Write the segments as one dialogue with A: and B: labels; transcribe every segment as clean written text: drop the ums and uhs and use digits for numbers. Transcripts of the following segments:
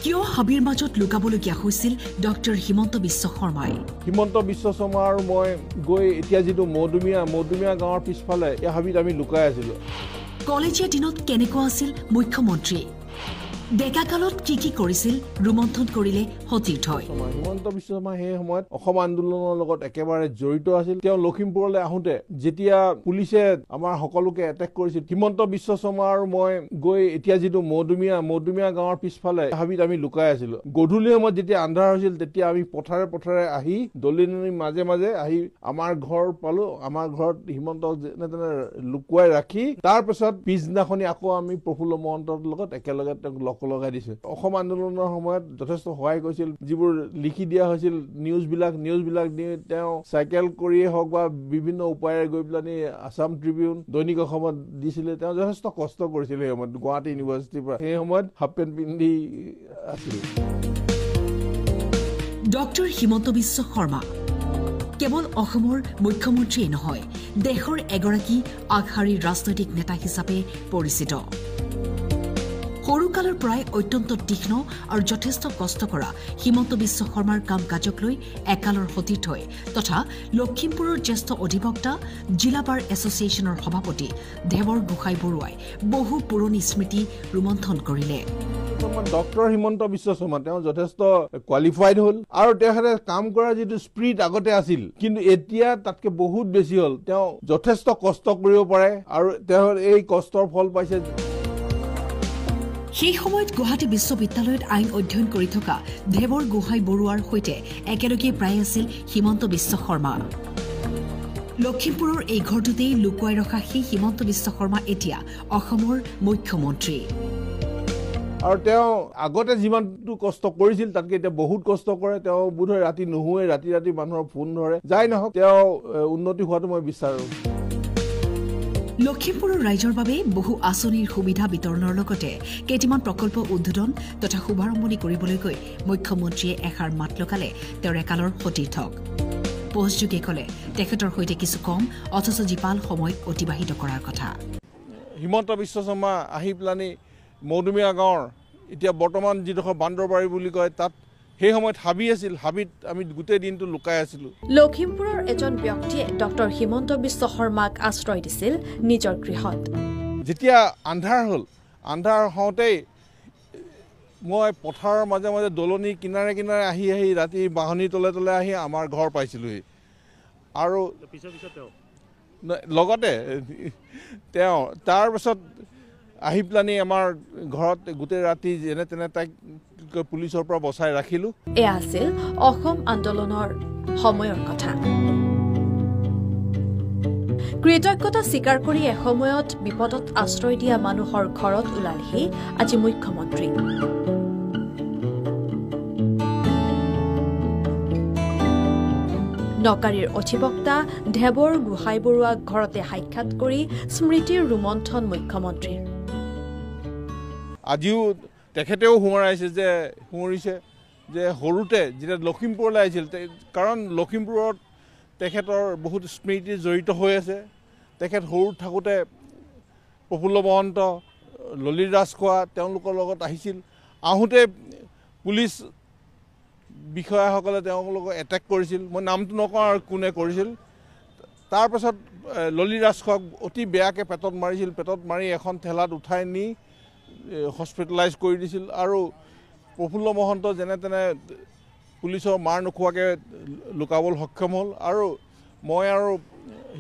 A: কিয় হাবিৰ মাজত লুকাবলগীয়া হৈছিল ডক্টৰ হিমন্ত বিশ্ব শৰ্মাই?
B: হিমন্ত বিশ্ব শৰ্মা আৰু মই গৈ এতিয়া যিটো মৌদুমীয়া গাঁৱৰ পিছফালে এই হাবিত আমি লুকাই আছিলোঁ।
A: কলেজীয়া দিনত কেনেকুৱা আছিল মুখ্যমন্ত্ৰী? ডেকা কালত কি কৰিছিল ৰোমন্থন কৰিলে সতীৰ্থই।
B: হিমন্ত বিশ্ব শৰ্মা সেই সময়ত অসম আন্দোলনৰ লগত একেবাৰে জড়িত আছিল। তেওঁ লখিমপুৰলৈ আহোঁতে যেতিয়া পুলিচে আমাৰ সকলোকে এটেক কৰিছিল, হিমন্ত বিশ্ব শৰ্মা আৰু মই গৈ এতিয়া যিটো মৌদুমীয়া গাঁৱৰ পিছফালে হাবিত আমি লুকাই আছিলোঁ। গধূলি সময়ত যেতিয়া আন্ধাৰ হৈছিল তেতিয়া আমি পথাৰে আহি দলিননিৰ মাজে আহি আমাৰ ঘৰ পালো। আমাৰ ঘৰত হিমন্ত যেনে তেনে লুকুৱাই ৰাখি তাৰপিছত পিছদিনাখনি আকৌ আমি প্ৰফুল্ল মহন্তৰ লগত একেলগে তেওঁক লগাই দিছে। অসম আন্দোলনৰ সময়ত যথেষ্ট সহায় কৰিছিল। যিবোৰ লিখি দিয়া হৈছিল নিউজ বিলাক দি তেওঁ চাইকেল কৰিয়ে হওক বা বিভিন্ন উপায়েৰে গৈ পেলাই আছাম ট্ৰিবিউন দৈনিক অসমত দিছিলে। তেওঁ যথেষ্ট কষ্ট কৰিছিল সেই সময়ত গুৱাহাটী ইউনিভাৰ্চিটিৰ পৰা। সেই সময়ত হাফ পেণ্ট পিন্ধি আছিল।
A: ডক্টৰ হিমন্ত বিশ্ব শৰ্মা কেৱল অসমৰ মুখ্যমন্ত্ৰীয়ে নহয়, দেশৰ এগৰাকী আগশাৰীৰ ৰাজনৈতিক নেতা হিচাপে পৰিচিত। সৰুকালৰ পৰাই অত্যন্ত তীক্ষ্ণ আৰু যথেষ্ট কষ্ট কৰা হিমন্ত বিশ্ব শৰ্মাৰ কাম কাজক লৈ একালৰ সতীৰ্থই তথা লখিমপুৰৰ জ্যেষ্ঠ অধিবক্তা জিলা বাৰ এছ'চিয়েশ্যনৰ সভাপতি দেৱৰ গোহাঁই বৰুৱাই বহু পুৰণি স্মৃতি ৰোমন্থন কৰিলে।
B: ডক্টৰ হিমন্ত বিশ্ব শৰ্মা তেওঁ যথেষ্ট কোৱালিফাইড হ'ল আৰু তেখেতে কাম কৰাৰ যিটো স্পিৰিট আগতে আছিল, কিন্তু এতিয়া তাতকে বহুত বেছি হ'ল। তেওঁ যথেষ্ট কষ্ট কৰিব পাৰে আৰু তেওঁ এই কষ্টৰ ফল পাইছে।
A: সেই সময়ত গুৱাহাটী বিশ্ববিদ্যালয়ত আইন অধ্যয়ন কৰি থকা দেৱৰ গোহাঁই বৰুৱাৰ সৈতে একেলগে প্ৰায় আছিল হিমন্ত বিশ্ব শৰ্মা। লখিমপুৰৰ এই ঘৰটোতেই লুকুৱাই ৰখা সেই হিমন্ত বিশ্ব শৰ্মা এতিয়া অসমৰ মুখ্যমন্ত্ৰী।
B: আৰু তেওঁ আগতে যিমানটো কষ্ট কৰিছিল তাতকে এতিয়া বহুত কষ্ট কৰে। তেওঁ বোধহয় ৰাতি নুশুৱে, ৰাতি মানুহৰ ফোন ধৰে। যাই নহওক তেওঁ উন্নতি হোৱাটো মই বিচাৰোঁ।
A: লখিমপুৰৰ ৰাইজৰ বাবে বহু আঁচনিৰ সুবিধা বিতৰণৰ লগতে কেইটামান প্ৰকল্প উদ্বোধন তথা শুভাৰম্ভণি কৰিবলৈ গৈ মুখ্যমন্ত্ৰীয়ে এষাৰ মাত লগালে তেওঁৰ একালৰ সতীৰ্থক। পোষ্টযোগে ক'লে তেখেতৰ সৈতে কিছু কম অথচ জীপাল সময় অতিবাহিত কৰাৰ কথা।
B: হিমন্ত বিশ্ব শৰ্মা আহি পেলানি মৌদুমীয়া গাঁৱৰ এতিয়া বৰ্তমান যিডোখৰ বান্দৰবাৰী বুলি কয় তাত সেই সময়ত হাবি আছিল। হাবিত আমি গোটেই দিনটো লুকাই আছিলোঁ।
C: লখিমপুৰৰ এজন ব্যক্তিয়ে ডক্টৰ হিমন্ত বিশ্ব শৰ্মাক আশ্ৰয় দিছিল নিজৰ গৃহত।
B: যেতিয়া আন্ধাৰ হ'ল, আন্ধাৰ হওঁতেই মই পথাৰৰ মাজে দলনি কিনাৰে আহি ৰাতি বাহনিৰ তলে আহি আমাৰ ঘৰ পাইছিলোহি। আৰু লগতে তেওঁ তাৰপিছত আহি পেলানি আমাৰ ঘৰত গোটেই ৰাতি যেনে তেনে তাইক পুলিচৰ পৰা বচাই ৰাখিলোঁ।
C: এয়া আছিল অসম আন্দোলনৰ সময়ৰ কথা। কৃতজ্ঞতা স্বীকাৰ কৰি এসময়ত বিপদত আশ্ৰয় দিয়া মানুহৰ ঘৰত ওলালহি আজি মুখ্যমন্ত্ৰী। নকাৰীৰ অধিবক্তা দেৱৰ গোহাঁই বৰুৱাক ঘৰতে সাক্ষাৎ কৰি স্মৃতিৰ ৰোমন্থন মুখ্যমন্ত্ৰীৰ।
B: আজিও তেখেতেও সোঁৱৰিছে যে সৰুতে যেতিয়া লখিমপুৰলৈ আহিছিল, কাৰণ লখিমপুৰত তেখেতৰ বহুত স্মৃতি জড়িত হৈ আছে। তেখেত সৰু থাকোঁতে প্ৰফুল্ল মহন্ত, ললিত ৰাজখোৱা তেওঁলোকৰ লগত আহিছিল। আহোঁতে পুলিচ বিষয়াসকলে তেওঁলোকক এটেক কৰিছিল। মই নামটো নকওঁ আৰু কোনে কৰিছিল। তাৰপাছত ললিত ৰাজখোৱাক অতি বেয়াকৈ পেটত মাৰিছিল। পেটত মাৰি এখন ঠেলাত উঠাই নি হস্পিটেলাইজ কৰি দিছিল। আৰু প্ৰফুল্ল মহন্ত যেনে তেনে পুলিচৰ মাৰ নোখোৱাকৈ লুকাবলৈ সক্ষম হ'ল। আৰু মই আৰু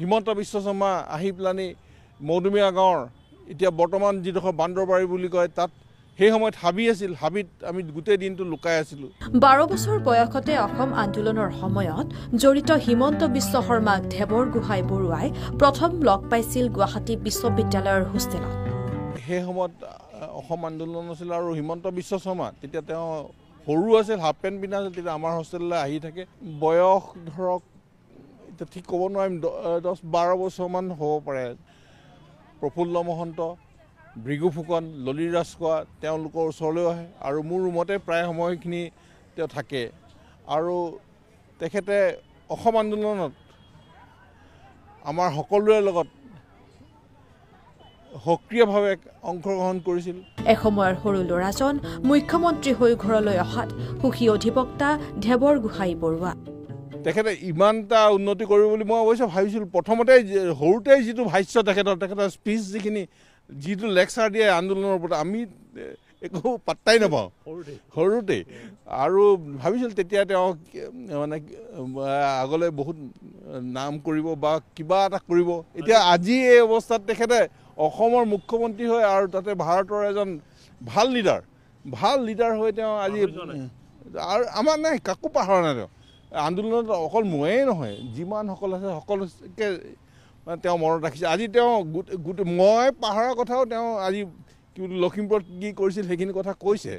B: হিমন্ত বিশ্ব শৰ্মা আহি পেলানি মৌদুমীয়া গাঁৱৰ এতিয়া বৰ্তমান যিডোখৰ বান্দৰবাৰী বুলি কয় তাত সেই সময়ত হাবি আছিল। হাবিত আমি গোটেই দিনটো লুকাই আছিলোঁ।
C: 12 বছৰ বয়সতে অসম আন্দোলনৰ সময়ত জড়িত হিমন্ত বিশ্ব শৰ্মাক দেৱৰ গোহাঁই বৰুৱাই প্ৰথম লগ পাইছিল গুৱাহাটী বিশ্ববিদ্যালয়ৰ হোষ্টেলত।
B: সেই সময়ত অসম আন্দোলন আছিল আৰু হিমন্ত বিশ্ব শৰ্মা তেতিয়া তেওঁ সৰু আছিল, হাফ পেণ্ট পিন্ধা আছিল। তেতিয়া আমাৰ হোষ্টেললৈ আহি থাকে। বয়স ধৰক এতিয়া ঠিক ক'ব নোৱাৰিম, 10-12 বছৰমান হ'ব পাৰে। প্ৰফুল্ল মহন্ত, ভৃগু ফুকন, ললিত ৰাজখোৱা তেওঁলোকৰ ওচৰলৈও আহে আৰু মোৰ ৰুমতে প্ৰায় সময়খিনি তেওঁ থাকে। আৰু তেখেতে অসম আন্দোলনত আমাৰ সকলোৰে লগত সক্ৰিয়ভাৱে অংশগ্ৰহণ কৰিছিল।
C: এসময়ৰ সৰু ল'ৰাজন মুখ্যমন্ত্ৰী হৈ ঘৰলৈ অহাত সুখী অধিবক্তা দেবৰ গোহাঁই বৰুৱা।
B: তেখেতে ইমানটা উন্নতি কৰিব বুলি মই অৱশ্যে ভাবিছিলোঁ। প্ৰথমতে সৰুতেই যিটো ভাষ্য তেখেতৰ স্পীচ যিটো লেকচাৰ দিয়ে আন্দোলনৰ ওপৰত আমি একো পাত্তাই নাপাওঁ সৰুতেই। আৰু ভাবিছিলোঁ তেতিয়া তেওঁ মানে আগলৈ বহুত নাম কৰিব বা কিবা এটা কৰিব। এতিয়া আজি এই অৱস্থাত তেখেতে অসমৰ মুখ্যমন্ত্ৰী হৈ আৰু তাতে ভাৰতৰ এজন ভাল লিডাৰ হৈ তেওঁ আজি আৰু আমাৰ নাই কাকো পাহৰা নাই। তেওঁ আন্দোলনত অকল ময়েই নহয়, যিমানসকল আছে সকলোকে তেওঁ মনত ৰাখিছে। আজি তেওঁ মই পাহৰা কথাও তেওঁ আজি লখিমপুৰত কি কৰিছিল সেইখিনি কথা কৈছে।